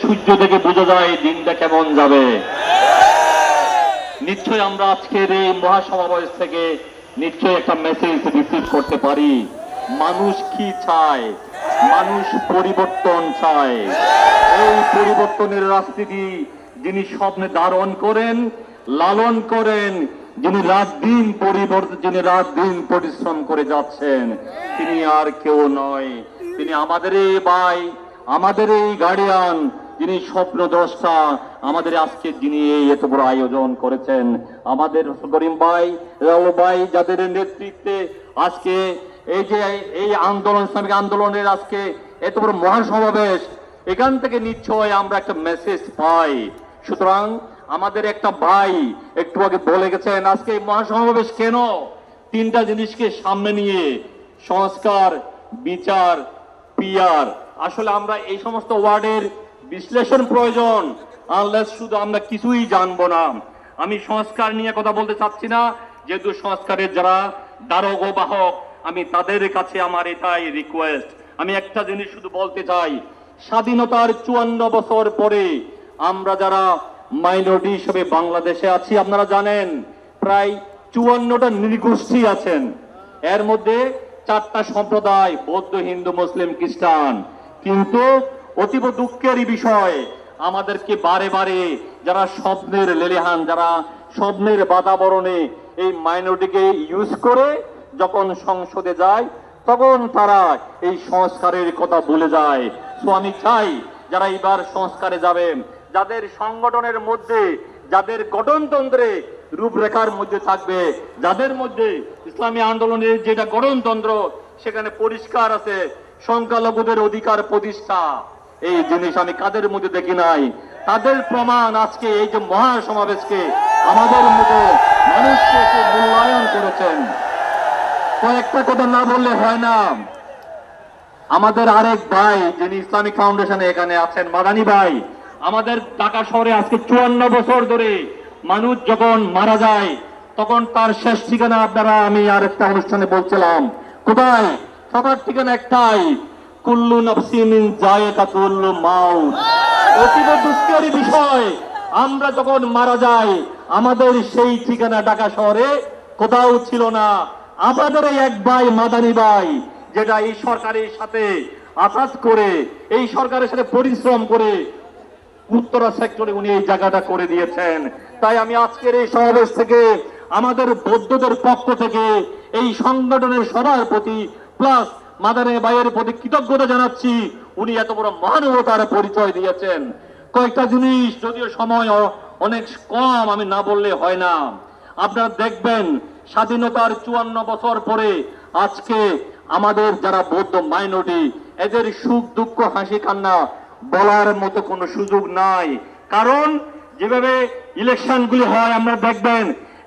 সূর্য থেকে বোঝা যায় দিনটা কেমন যাবে। নিশ্চয় আমরা আজকের এই মহাসমাবেশ থেকে নিশ্চয় একটা মেসেজ রিসিভ করতে পারি। মানুষ কি চায়? মানুষ পরিবর্তন চায়। এই পরিবর্তনের রাজনীতি যিনি স্বপ্নে ধারণ করেন, লালন করেন, যিনি রাত দিন পরিশ্রম করে যাচ্ছেন, তিনি আর কেউ নয়, তিনি আমাদের এই ভাই, আমাদের এই গার্ডিয়ান, যিনি স্বপ্নদ্রষ্টা, আমাদের আজকে যিনি এই এত বড় আয়োজন করেছেন, আমাদের করিম ভাই, রাহুল ভাই, যাদের নেতৃত্বে আজকে এই যে এই আন্দোলন, ইসলামিক আন্দোলনের আজকে এত বড় মহাসমাবেশ, এখান থেকে নিশ্চয় আমরা একটা মেসেজ পাই। সুতরাং আমাদের একটা ভাই একটু আগে বলে গেছেন আজকে এই মহাসমাবেশ কেন, তিনটা জিনিসকে সামনে নিয়ে, সংস্কার, বিচার, পিআর। আসলে আমরা এই সমস্ত ওয়ার্ডের বিশ্লেষণ প্রয়োজন, আনলেস শুধু আমরা কিছুই জানবো না। আমি সংস্কার নিয়ে কথা বলতে চাচ্ছি না, যেহেতু সংস্কারের যারা দ্বারক ও বাহক, আমি তাদের কাছে আমার এটাই রিকোয়েস্ট। আমি একটা জিনিস শুধু বলতে চাই, স্বাধীনতার 54 বছর পরে আমরা যারা মাইনরিটি হিসেবে বাংলাদেশে আছি, আপনারা জানেন প্রায় 54টা নৃগোষ্ঠী আছেন। এর মধ্যে 4টা সম্প্রদায়, বৌদ্ধ, হিন্দু, মুসলিম, খ্রিস্টান। কিন্তু অতীব দুঃখেরই বিষয়, আমাদেরকে বারে বারে যারা স্বপ্নের লেলিহান, যারা স্বপ্নের বাতাবরণে এই মাইনরিটিকে ইউজ করে যখন সংসদে যায়, তখন তারা এই সংস্কারের কথা ভুলে যায়। তো আমি চাই যারা এবার সংস্কারে যাবেন, যাদের সংগঠনের মধ্যে, যাদের গঠনতন্ত্রে রূপরেখার মধ্যে থাকবে, যাদের মধ্যে ইসলামী আন্দোলনের যেটা গঠনতন্ত্র সেখানে পরিষ্কার আছে সংখ্যালঘুদের অধিকার প্রতিষ্ঠা, এই জিনিস আমি কাদের মধ্যে দেখি নাই, তাদের প্রমাণ আজকে এই যে মহাসমাবেশকে আমাদের মতো মানুষকে মূল্যায়ন করেছেন। কয়েকটা কথা না বললে হয় না। আমাদের আরেক ভাই যিনি ইসলামিক ফাউন্ডেশনে এখানে আছেন, মাদানী ভাই, আমাদের ঢাকা শহরে আজকে 54 বছর ধরে মানুষ যখন মারা যায় তখন তার শেষ ঠিকানা আপনারা, আমি আরেকটা অনুষ্ঠানে বলছিলাম, কোথায়? সবার ঠিকানা একটাই, কুল্লু নাফসিন যায়কাতুল মাউত। অতীব দুঃখের বিষয়, আমরা যখন মারা যাই আমাদের সেই ঠিকানা ঢাকা শহরে কোথাও ছিল না। আমাদের এই এক ভাই মাদানী ভাই, যেটা এই সরকারের সাথে আঘাত করে, এই সরকারের সাথে পরিশ্রম করে উত্তরা সেক্টরে উনি এই জায়গাটা করে দিয়েছেন। তাই আমি আজকের এই সমাবেশ থেকে আমাদের বৌদ্ধদের পক্ষ থেকে এই সংগঠনের সবার প্রতি প্লাস মাদানী ভাইয়ের প্রতি কৃতজ্ঞতা জানাচ্ছি। উনি এত বড় মহানুভবতার পরিচয় দিয়েছেন। কয়েকটা জিনিস, যদিও সময় অনেক কম, আমি না বললে হয় না। আপনারা দেখবেন স্বাধীনতার 54 বছর পরে আজকে আমাদের যারা বৌদ্ধ মাইনরিটি, এদের সুখ দুঃখ হাসি কান্না বলার মতো কোনো সুযোগ নাই। কারণ যেভাবে ইলেকশনগুলি হয় আমরা দেখবেন